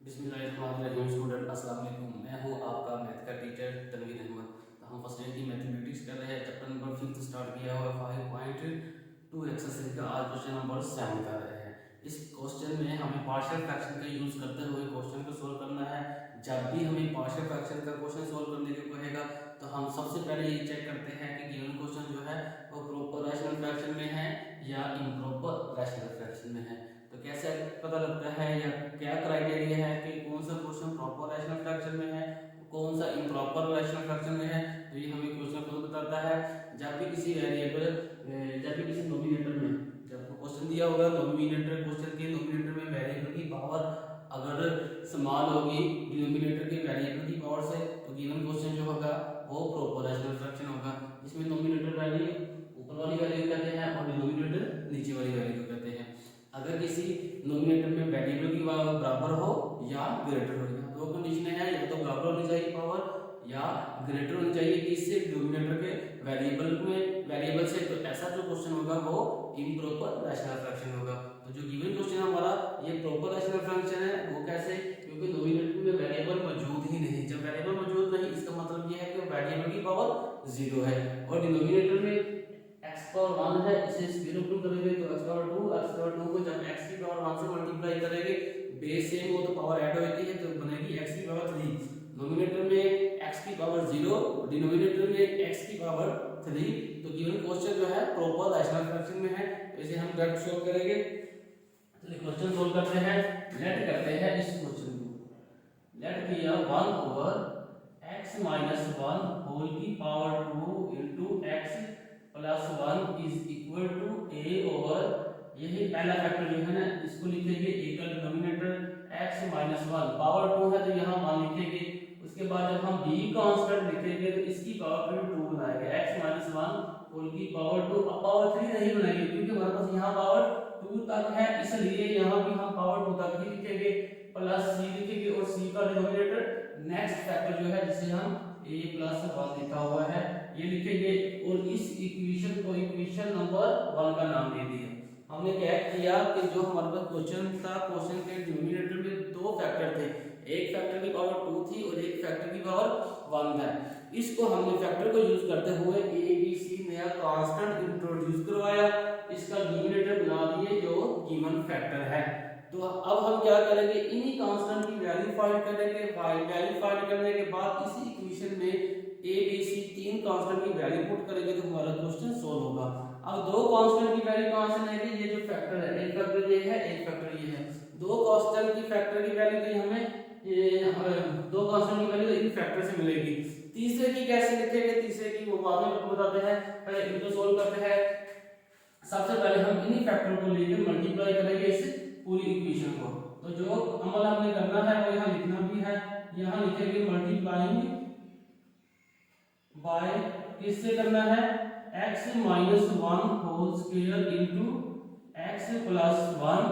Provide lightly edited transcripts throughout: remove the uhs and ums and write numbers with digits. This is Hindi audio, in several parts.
बिस्मिल्लाहिर्रहमानिर्रहीम। स्टूडेंट अस्सलाम वालेकुम। मैं हूँ आपका मैथ का टीचर तनवीर अहमद। तो हम फर्स्ट ईयर की मैथमेटिक्स कर रहे हैं, चैप्टर नंबर 5 स्टार्ट किया हुआ 5.2 एक्सरसाइज का। आज क्वेश्चन नंबर 7 कर रहे हैं। इस क्वेश्चन में हमें पार्शियल फ्रैक्शन का यूज करते हुए क्वेश्चन को सोल्व करना है। जब भी हमें पार्शियल फ्रैक्शन का क्वेश्चन सोल्व करने को कहेगा तो हम सबसे पहले ये चेक करते हैं कि गिवन क्वेश्चन जो है वो प्रॉपर रैशनल फ्रैक्शन में है या इम्प्रॉपर रैशनल फ्रैक्शन में है। तो कैसे पता लगता है या क्या क्राइटेरिया है कि कौन सा क्वेश्चन प्रॉपर रैशनल फ्रैक्शन में है, कौन सा इम्प्रॉपर रैशनल फ्रैक्शन में है। तो ये हमें क्वेश्चन खुद बताता है। जब भी किसी वेरिएबल जब भी किसी नोमिनेटर में जब क्वेश्चन दिया होगा नोमिनेटर क्वेश्चन के नोमिनेटर में वेरिएबल की पावर अगर समान होगी डिनोमिनेटर के वेरिएबल की पावर से तो गिवन क्वेश्चन जो होगा वो प्रॉपर रैशनल फ्रैक्शन होगा। इसमें नोमिनेटर वैल्यू ऊपर वाली वैल्यू कहते हैं और डिनोमिनेटर नीचे वाली वैल्यू कहते हैं। अगर किसी नोमिनेटर में वेरिएबल की बराबर हो या ग्रेटर हो, दो कंडीशन है, या तो बराबर होनी चाहिए पावर या ग्रेटर होनी चाहिए किससे डिनोमिनेटर के वेरिएबल से। तो ऐसा जो क्वेश्चन होगा वो इम्प्रॉपर रैशनल फ्रैक्शन होगा। तो जो गिवन क्वेश्चन हमारा ये प्रॉपर रैशनल फ्रैक्शन है वो कैसे, क्योंकि नोमिनेटर में वेरिएबल मौजूद ही नहीं। जब वेरिएबल मौजूद नहीं इसका मतलब ये है कि वेरिएबल की पावर 0 है और डिनोमिनेटर में x पावर 1 है, इसे स्क्वायर रूट करेंगे तो x पावर 2 को जब x की पावर 1 से मल्टीप्लाई करेंगे बेस सेम हो तो पावर ऐड होती है तो बनेगी x की पावर 3। नोमिनेटर में x की पावर 0, डिनोमिनेटर में x की पावर 3। तो गिवन क्वेश्चन जो है प्रॉपर रैशनल फ्रैक्शन में है। तो इसे हम डायरेक्ट सॉल्व करेंगे। तो क्वेश्चन सॉल्व करते हैं, लेट करते हैं इस क्वेश्चन को। लेट किया 1 ओवर x माइनस 1 होल की power 2 into x plus 1 is equal to a over, यही पहला फैक्टर जो है ना इसको लिखेंगे एकल डिनोमिनेटर x माइनस 1 पावर 2 है तो यहाँ 1 लिखेंगे। उसके बाद जब हम b कांस्टेंट लिखेंगे तो इसकी पावर फिर 2 बनाएंगे x माइनस 1 होल की पावर 2। अब पावर 3 नहीं बनाएंगे क्योंकि हमारे पास यहाँ पावर 2 तक है, इसलिए यहाँ भी हम पावर 2 तक ही लिखेंगे प्लस c लिखेंगे और c का डिनोमिनेटर नेक्स्ट फैक्टर जो है जिसे हम a प्लस 1 लिखा हुआ है ये लिखेंगे और इस इक्वेशन को इक्वेशन नंबर 1 का नाम दे दिया। हमने क्या किया कि जो हमारे पास क्वेश्चन था, क्वेश्चन के डिनोमिनेटर में दो फैक्टर थे, एक फैक्टर की पावर 2 थी और एक फैक्टर की पावर 1 था। इसको हमने फैक्टर को यूज करते हुए a b c नया कांस्टेंट इंट्रोड्यूस करवाया, इसका डिनोमिनेटर बना दिए जो गिवन फैक्टर है। तो अब हम क्या करेंगे, इन्हीं कांस्टेंट की वैल्यू फाइंड करेंगे। वैल्यू फाइंड करने के बाद इसी इक्वेशन में a b c तीन कांस्टेंट की वैल्यू पुट करेंगे तो हमारा क्वेश्चन सॉल्व होगा। अब दो कांस्टेंट की वैल्यू कहां से लेंगे, ये जो फैक्टर है, एक फैक्टर ये है एक फैक्टर ये है। दो कांस्टेंट की फैक्टर की वैल्यू तो हमें दो कांस्टेंट की वैल्यू इन फैक्टर से मिलेगी। तीसरे की कैसे लिखेंगे, तीसरे की वो बाद में आपको बताते हैं, पहले इनको सॉल्व करते हैं। सबसे पहले हम इन्हीं फैक्टर को लेकर मल्टीप्लाई करेंगे इस पूरी इक्वेशन को। तो जो अमल हमने करना है वो यहाँ लिखना भी है, यहाँ लिखेंगे मल्टीप्लाइंग बाय किससे करना है, x minus 1 whole square into x plus 1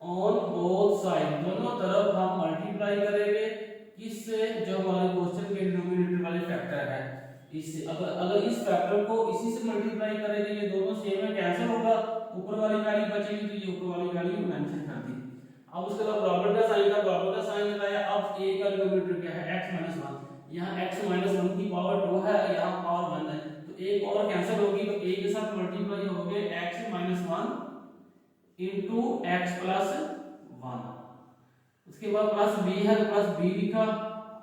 on both side, दोनों तरफ हम मल्टीप्लाई करेंगे किससे, जो हमारे क्वेश्चन के डिनोमिनेटर वाले फैक्टर है इससे। अगर इस फैक्टर को इसी से मल्टीप्लाई करेंगे ये दोनों सेम है, कैंसिल होगा, ऊपर वाली वैल्यू बचेगी तो ये ऊपर वाली वैल्यू मेंशन कर दी। अब उसके बाद बराबर का साइन था, बराबर का साइन लगाया। अब a का डिनोमिनेटर क्या है, x माइनस 1, यहाँ x माइनस 1 की पावर 2 है, यहाँ पावर 1 है तो एक और कैंसिल होगी तो a के साथ मल्टीप्लाई होगे x minus 1 into x plus 1। उसके बाद प्लस b है तो प्लस b लिखा।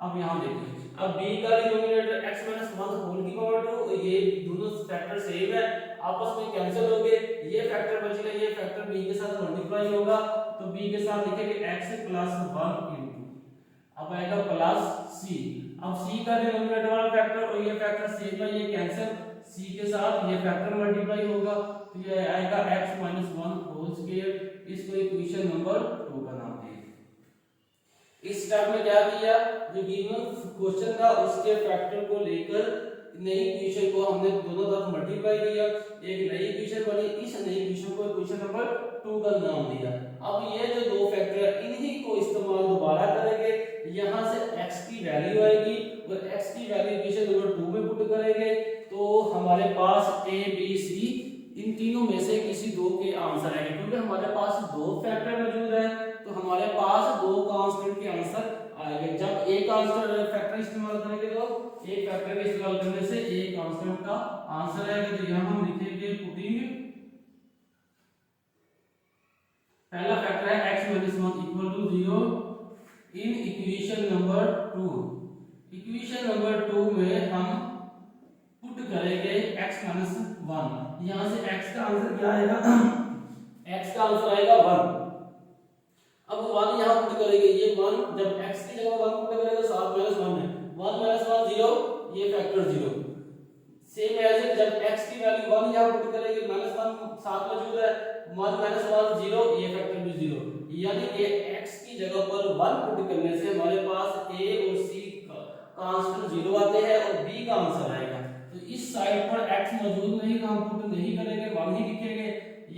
अब यहाँ देखिए, अब b का डिनोमिनेटर x माइनस 1 होल की पावर 2, ये दोनों फैक्टर सेम है, आपस में कैंसिल हो गए, ये फैक्टर बचेगा, ये फैक्टर b के साथ मल्टीप्लाई होगा तो b के साथ लिखेंगे x प्लस 1 इनटू, अब आएगा प्लस c। अब c का डिनोमिनेटर वाला फैक्टर और ये फैक्टर सेम है, ये कैंसिल, c के साथ ये फैक्टर मल्टीप्लाई होगा तो ये आएगा x माइनस 1 होल स्क्वायर। इसको इक्वेशन नंबर 2 का नाम दिया। इस स्टेप में क्या किया, जो गिवन क्वेश्चन था उसके फैक्टर को लेकर नई इक्वेशन को हमने दोनों तरफ मल्टीप्लाई किया, एक नई इक्वेशन बनी, इस नई इक्वेशन को इक्वेशन नंबर 2 का नाम दिया। अब ये जो दो फैक्टर है इन्हीं को इस्तेमाल दोबारा करेंगे, यहां से x की वैल्यू आएगी और x की वैल्यू इक्वेशन नंबर 2 में पुट करेंगे तो हमारे पास a b c इन तीनों में से किसी दो के आंसर आएंगे। क्योंकि हमारे पास दो फैक्टर मौजूद है तो हमारे पास दो कांस्टेंट के आंसर आएंगे। जब एक कांस्टेंट फैक्टर इस्तेमाल करेंगे तो एक फैक्टर के इस्तेमाल करने से एक कांस्टेंट का आंसर आएगा। तो यहां हम लिखेंगे पुटिंग पहला फैक्टर है x - 1 equal to 0 in equation number 2। Equation number 2 में हम पुट करेंगे x - 1। यहां से x का आंसर क्या आएगा? x का आंसर आएगा 1। अब 1 यहां पुट करेंगे, ये 1 जब x की जगह 1 पुट करेंगे तो 7 - 1 है, 1 - 1 0, ये फैक्टर 0। सेम एज जब x की वैल्यू 1 यहां पुट करेंगे, -1 साथ मौजूद है, 1 - 1 0, ये फैक्टर भी 0। यानी कि x की जगह पर 1 पुट करने से हमारे पास a और c का आंसर 0 आते हैं और b का आंसर आएगा। तो इस साइड पर x मौजूद नहीं तो हम पुट नहीं करेंगे, 1 ही लिखेंगे।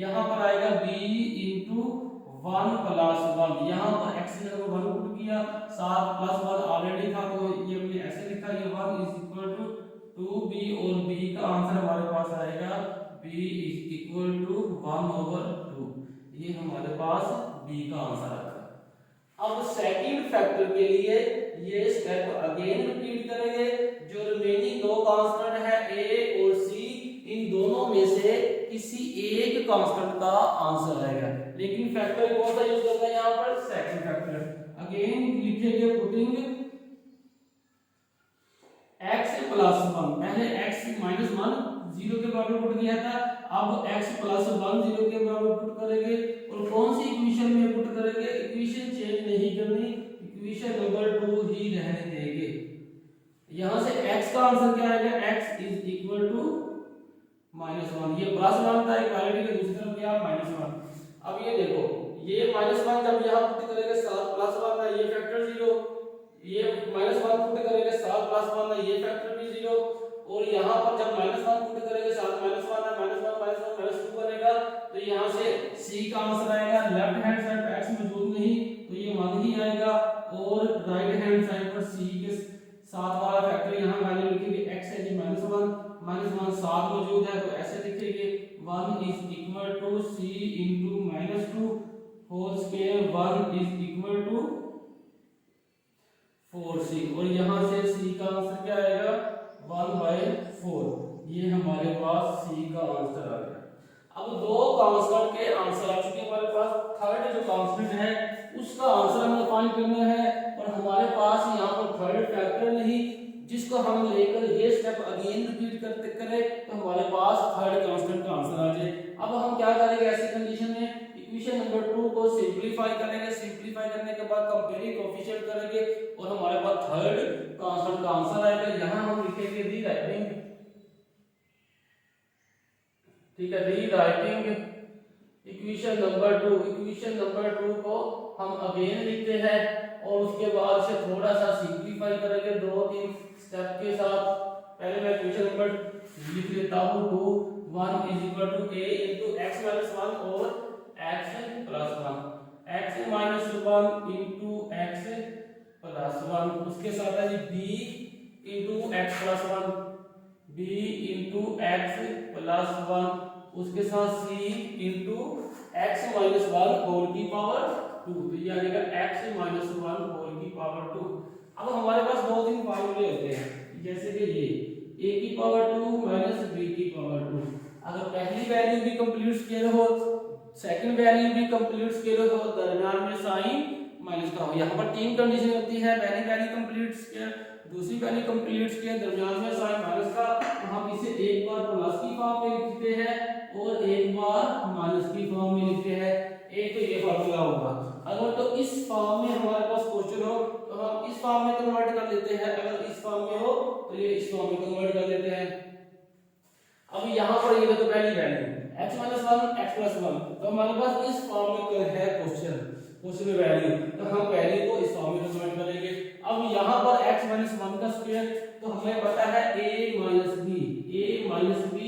यहां पर आएगा b * 1 + 1। यहां पर x की जगह 1 पुट किया, 7 + 1 ऑलरेडी था तो ये हमने ऐसे लिखा, ये 1 = 2b और b का आंसर हमारे पास आएगा b = 1/2। ये हमारे पास b का आंसर आएगा। अब सेकंड फैक्टर के लिए ये स्टेप अगेन रिपीट करेंगे। जो रिमेनिंग दो कांस्टेंट है a और c, इन दोनों में से किसी एक कांस्टेंट का आंसर आएगा। लेकिन फैक्टर कौन सा यूज करना है यहां पर? Second factor. अगेन लिखेंगे पुटिंग x + 1। पहले x - 1 0 के बराबर पुट किया था, अब x + 1 0 के बराबर पुट करेंगे। और कौन सी इक्वेशन में पुट करेंगे? इक्वेशन चेंज नहीं करनी, इक्वेशन नंबर 2 ही रहने देंगे। यहां से x का आंसर क्या आएगा? x = -1। ये +1 था इक्वालिटी के दूसरी तरफ क्या? -1। अब ये देखो, ये -1 जब यहां पुट करेंगे 7 + 1 है, ये फैक्टर 0। ये -1 पुट करेंगे 7 + 1 है, ये फैक्टर भी 0। और यहां पर जब -1 पुट करेंगे 7 - 1 है, -1 - 1 -2 बनेगा। तो यहां से c का आंसर आएगा। लेफ्ट हैंड साइड पर x मौजूद नहीं तो ये 1 ही आएगा। और राइट हैंड साइड पर c के साथ वाला फैक्टर यहां वैल्यू लिखेंगे, x है जी -1 -1 7 मौजूद है तो ऐसे लिखेंगे 1 = c * -2 होल स्क्वायर। 1 = 4c। और यहां से c का आंसर क्या आएगा? 1/4। ये हमारे पास c का आंसर आ गया। अब दो कांस्टेंट के आंसर आ चुके हैं हमारे पास। थर्ड जो कांस्टेंट है उसका आंसर हमें फाइंड करना है और हमारे पास यहां पर थर्ड फैक्टर नहीं, जिसको हम लेकर ये स्टेप अगेन रिपीट करते करें तो हमारे पास थर्ड कांस्टेंट का आंसर आ जाए। अब हम क्या करेंगे ऐसी कंडीशन में? इक्वेशन नंबर 2 को सिंपलीफाई करेंगे। सिंपलीफाई करने के बाद कंपेयरिंग कोएफिशिएंट करेंगे और हमारे पास थर्ड कांस्टेंट का आंसर आएगा। यहां हम लिखेंगे रीराइटिंग, ठीक है, rewriting equation number 2। Equation number 2 को हम अगेन लिखते हैं और उसके बाद से थोड़ा सा सिंपलीफाई करेंगे 2-3 स्टेप के साथ। पहले मैं इक्वेशन नंबर लिख लेता हूं 2 1 = a * x - 1 और x + 1। x - 1 * x + 1, उसके साथ है जी b * x + 1, b * x + 1, उसके साथ c * x - 1 होल की पावर 2। तो ये आ जाएगा x - 1 होल की पावर 2। अब हमारे पास 2-3 फार्मूले होते हैं, जैसे कि ये a की पावर 2 - b की पावर 2। अगर पहली वैल्यू भी कंप्लीट स्केयर हो, सेकंड वैल्यू भी कंप्लीट स्केयर हो, दरमियान में साइन माइनस का हो। यहाँ पर 3 कंडीशन होती है, पहली वैल्यू कंप्लीट स्केयर, दूसरी वैल्यू कंप्लीट स्केयर, दरमियान में साइन माइनस का। तो हम इसे एक बार प्लस की फॉर्म में लिखते हैं और एक बार माइनस की फॉर्म में लिखते हैं। एक तो ये फार्मूला होगा। अगर तो इस फॉर्म में हमारे पास क्वेश्चन हो तो हम इस फॉर्म में कन्वर्ट कर लेते हैं, अगर इस फॉर्म में हो तो ये इस फॉर्म में कन्वर्ट कर लेते हैं। अब यहाँ पर ये देखो पहली वैल्यू x - 1 x + 1, तो हमारे पास इस फॉर्म में है क्वेश्चन में वैल्यू, तो हम वैल्यू को इस फॉर्म में कन्वर्ट करेंगे। अब यहाँ पर x - 1 का स्क्वायर, तो हमें पता है a - b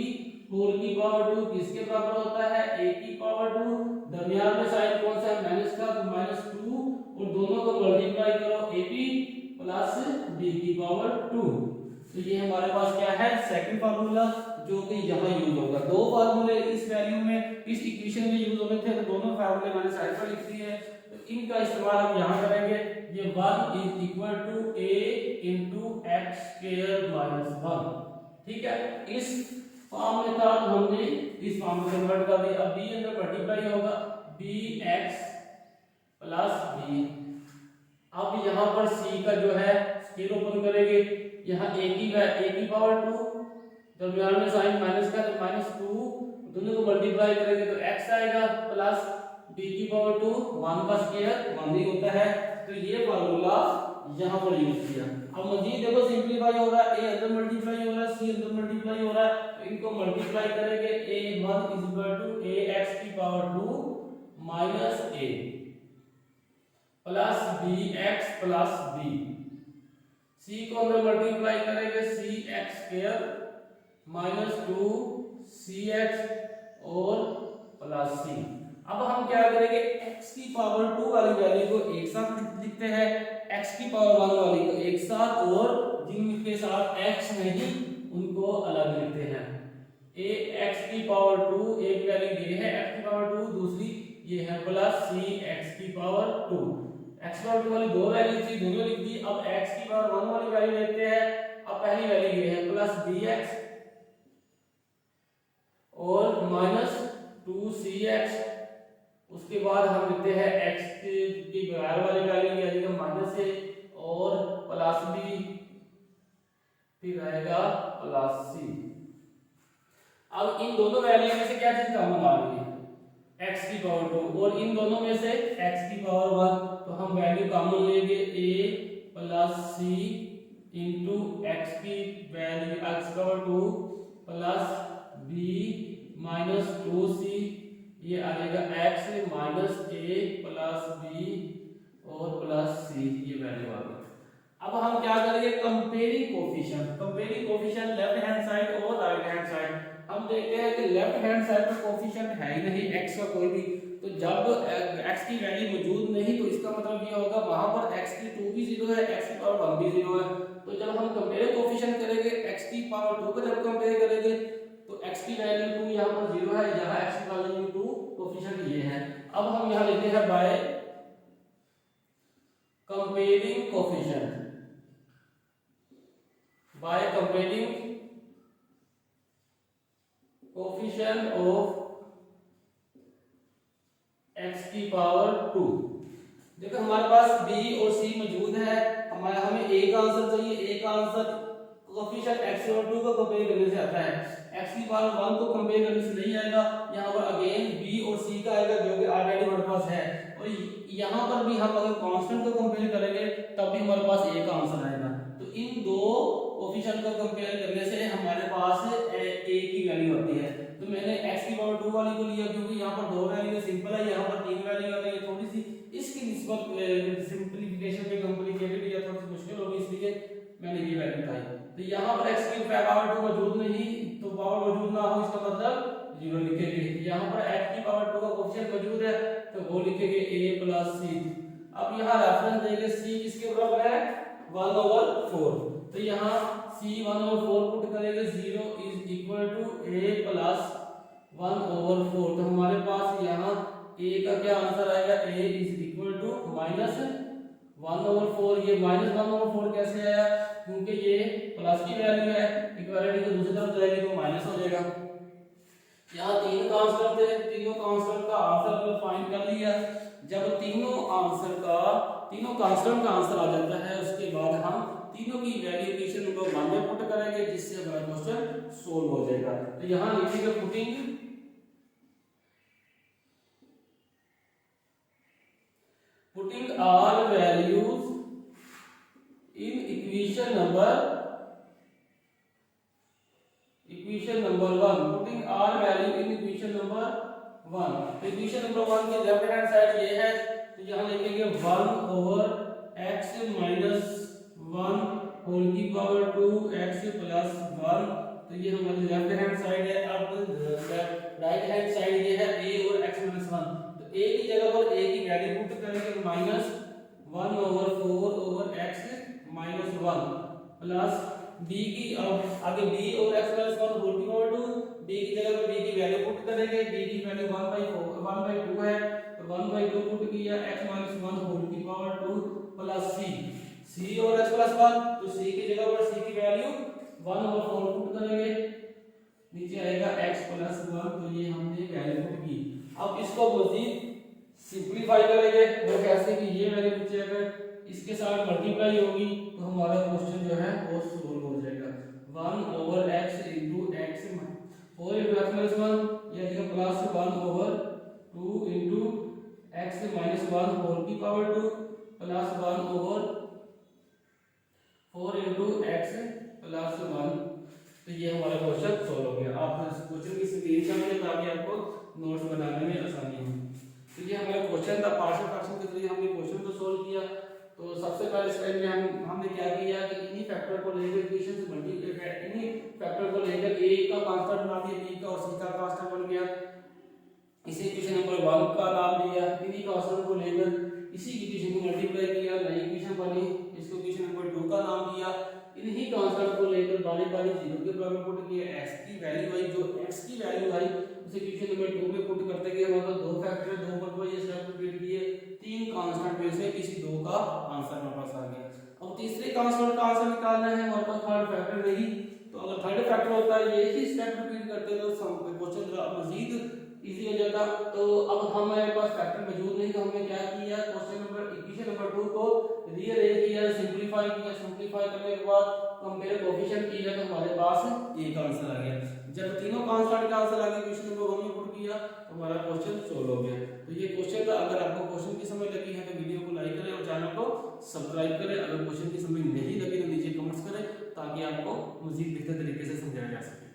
होल की पावर 2 किसके बराबर होता है? a की पावर 2। दरमियान में साइन कौन सा है? माइनस का, तो -2 और दोनों को मल्टीप्लाई करो ab + b की पावर 2। तो ये हमारे पास क्या है? सेकंड फार्मूला, जो कि यहाँ यूज होगा। दो फार्मूले इस वैल्यू में, इस इक्वेशन में यूज होने थे, तो दोनों फार्मूले मैंने साइड पर लिख दिए हैं, तो इनका इस्तेमाल हम यहाँ करेंगे। ये 1 is equal to a into x square minus 1। ठीक है, इस फॉर्म में था तो हमने इस फॉर्म में कन्वर्ट कर दिया। अब b अंदर मल्टीप्लाई होगा bx प्लस b। अब यहाँ पर c का जो है स्केल ओपन करेंगे, यहाँ a की पावर 2, दरमियान में साइन माइनस का तो माइनस 2, दोनों को मल्टीप्लाई करेंगे तो x आएगा प्लस b की पावर 2, 1 का स्क्वायर 1 ही होता है। तो ये फार्मूला यहाँ पर यूज किया। अब मजीद देखो सिंपलीफाई हो रहा है, a अंदर मल्टीप्लाई हो रहा है, c अंदर मल्टीप्लाई हो रहा है, तो इनको मल्टीप्लाई करेंगे a1 is equal to ax की power 2 minus a plus bx plus b। c को अंदर मल्टीप्लाई करेंगे cx स्क्वायर माइनस 2cx और प्लस c। अब हम क्या करेंगे, x की पावर 2 वाली वैल्यू को एक साथ लिखते हैं, x की पावर 1 वाली को एक साथ, और जिनके साथ x नहीं उनको अलग लिखते हैं। x की पावर 2 एक वैल्यू ये है x की पावर 2, दूसरी ये है प्लस c x की पावर 2। x की पावर 2 वाली दो वैल्यू थी, दोनों लिख दी। अब x की पावर 1 वाली वैल्यू लेते हैं। अब पहली वैल्यू ये है प्लस bx और माइनस 2cx। उसके बाद हम लिखते हैं x की बगैर वाली वैल्यू आ जाएगा माइनस से और प्लस b, फिर आएगा प्लस c। अब इन दोनों वैल्यू में से क्या चीज कॉमन आ रही है, x की पावर 2, और इन दोनों में से x की पावर 1, तो हम वैल्यू कॉमन लेंगे a plus c into x की value x power 2 plus b minus 2c, ये आ जाएगा x minus a plus b और प्लस c, ये वैल्यू आ गई। अब हम क्या करेंगे, comparing coefficient left hand side और राइट हैंड साइड। हम देखते हैं कि लेफ्ट हैंड साइड पर कोफिशिएंट है ही नहीं x का कोई भी, तो जब x की वैल्यू मौजूद नहीं तो इसका मतलब ये होगा वहां पर x की 2 भी 0 है, x की पावर 1 भी 0 है। तो जब हम कंपेयर कोफिशिएंट करेंगे, x की पावर 2 को जब कंपेयर करेंगे तो x की वैल्यू 2 यहाँ पर 0 है, यहाँ x की वैल्यू 2, कोफिशिएंट ये है। अब हम यहाँ लेते हैं by comparing coefficient, by comparing coefficient of x की पावर 2। देखो हमारे पास b और c मौजूद है, हमें a का आंसर चाहिए। a का आंसर कोफिशिएंट x और 2 को कंपेयर करने से आता है, x की पावर 1 को कंपेयर करने से नहीं आएगा। यहाँ पर अगेन b और c का आएगा जो कि ऑलरेडी हमारे पास है, और यहाँ पर भी हम अगर कांस्टेंट को कंपेयर करेंगे तब भी हमारे पास a का आंसर आएगा। तो इन दो कोफिशिएंट को कंपेयर करने से हमारे पास a की वैल्यू आती है। तो मैंने x की पावर 2 वाली को लिया क्योंकि यहाँ पर दो वैल्यू सिंपल है, यहाँ पर तीन वैल्यू आ गई, थोड़ी सी इसकी निस्बत सिंपलीफिकेशन में कॉम्प्लिकेटेड या थोड़ी सी मुश्किल होगी, इसलिए मैंने ये वैल्यू उठाई। तो यहाँ पर x की पावर 2 मौजूद नहीं, तो पावर मौजूद ना हो इसका मतलब 0 लिखेंगे। यहाँ पर x की पावर 2 का कोफिशिएंट मौजूद है तो वो लिखेंगे a प्लस c। अब यहाँ रेफरेंस देंगे c किसके बराबर है 1/4, तो यहाँ c 1/4 पुट करेंगे, 0 is equal to a plus 1/4। तो हमारे पास यहाँ a का क्या आंसर आएगा, a is equal to minus 1/4। ये माइनस 1/4 कैसे आया, क्योंकि ये प्लस की वैल्यू है, इक्वालिटी को दूसरी तरफ जाएगी तो माइनस हो जाएगा। यहाँ तीन कांस्टेंट थे, तीनों कांस्टेंट का आंसर फाइंड कर लिया। जब तीनों कांस्टेंट का आंसर आ जाता है उसके बाद हम तीनों की वैल्यू इक्वेशन को 1 में पुट करेंगे जिससे हमारा क्वेश्चन सोल्व हो जाएगा। तो यहाँ लिखेंगे putting all values in equation number 1, putting all value in equation number 1। तो इक्वेशन नंबर 1 की लेफ्ट हैंड साइड ये है, तो यहाँ लिखेंगे 1/x माइनस 1 होल की पावर 2x प्लस 1। तो ये हमारी लेफ्ट हैंड साइड है। अब राइट हैंड साइड ये है a और x माइनस 1, तो a की जगह पर a की वैल्यू पुट करेंगे minus 1/4/x minus 1 plus b की, अब आगे b और x प्लस 1 होल की पावर 2, b की जगह पर b की वैल्यू पुट करेंगे, b की वैल्यू 1/2 है तो 1/2 पुट किया, x माइनस 1 होल की पावर 2 प्लस वन, तो सी की जगह पर सी की वैल्यू 1/4 पुट करेंगे, नीचे आएगा x प्लस 1, तो ये हमने वैल्यू पुट की। अब इसको मजीद सिंपलीफाई करेंगे, वो कैसे कि ये वैल्यू नीचे अगर इसके साथ मल्टीप्लाई होगी तो हमारा क्वेश्चन जो है वो सोल्व हो जाएगा। 1/x into x 4 into x minus 1, ये आएगा plus 1/2 into x minus 1 whole की power 2 plus 1/4 into x plus 1। तो ये हमारा क्वेश्चन सोल्व हो गया। आप क्वेश्चन की स्क्रीनशॉट लें ताकि आपको नोट्स बनाने में आसानी हो। तो ये हमारा क्वेश्चन था, पार्शियल फ्रैक्शन के जरिए हमने क्वेश्चन को सोल्व किया। तो सबसे पहले स्टेप में हमने क्या किया कि इन्हीं फैक्टर को लेकर इक्वेशन से मल्टीप्लाई, इन्हीं फैक्टर को लेकर a का कांस्टेंट बना दिया, b का और c का कांस्टेंट बन गया। इसी इक्वेशन नंबर 1 का नाम दिया, इन्हीं कांस्टेंट को लेकर इसी इक्वेशन को मल्टीप्लाई किया, नई इक्वेशन बनी, इसको इक्वेशन नंबर 2 का नाम दिया। इन्हीं कांस्टेंट को लेकर बारी बारी जीरो के बराबर पुट किया, x की वैल्यू आई, जो x की वैल्यू आई उसे इक्वेशन नंबर 2 में पुट करते गए। हमारे पास दो फैक्टर है, दो पर ये स्टेप रिपीट किए, तीन कांस्टेंट में से किसी दो का आंसर हमारे पास आ गया। अब तीसरे कांस्टेंट का आंसर निकालना है, हमारे पास थर्ड फैक्टर नहीं, तो अगर थर्ड फैक्टर होता है ये ही स्टेप रिपीट करते तो क्वेश्चन मजीद इजी हो जाता। तो अब हमारे पास फैक्टर मौजूद नहीं, तो हमने क्या किया, क्वेश्चन नंबर इक्वेशन नंबर 2 को रीअरेंज किया, सिंपलीफाई किया, सिंपलीफाई करने के बाद कंपेयर कोएफिशिएंट किया तो हमारे पास एक आंसर आ गया। जब तीनों कांस्टेंट का आंसर आ गया, क्वेश्चन नंबर 1 में पुट किया तो हमारा क्वेश्चन सोल्व हो गया। तो ये क्वेश्चन था। अगर आपको क्वेश्चन की समझ लगी है तो वीडियो को लाइक करें और चैनल को सब्सक्राइब करें। अगर क्वेश्चन की समझ नहीं लगी तो नीचे कमेंट्स करें ताकि आपको मजीद बेहतर तरीके से समझाया जा सके।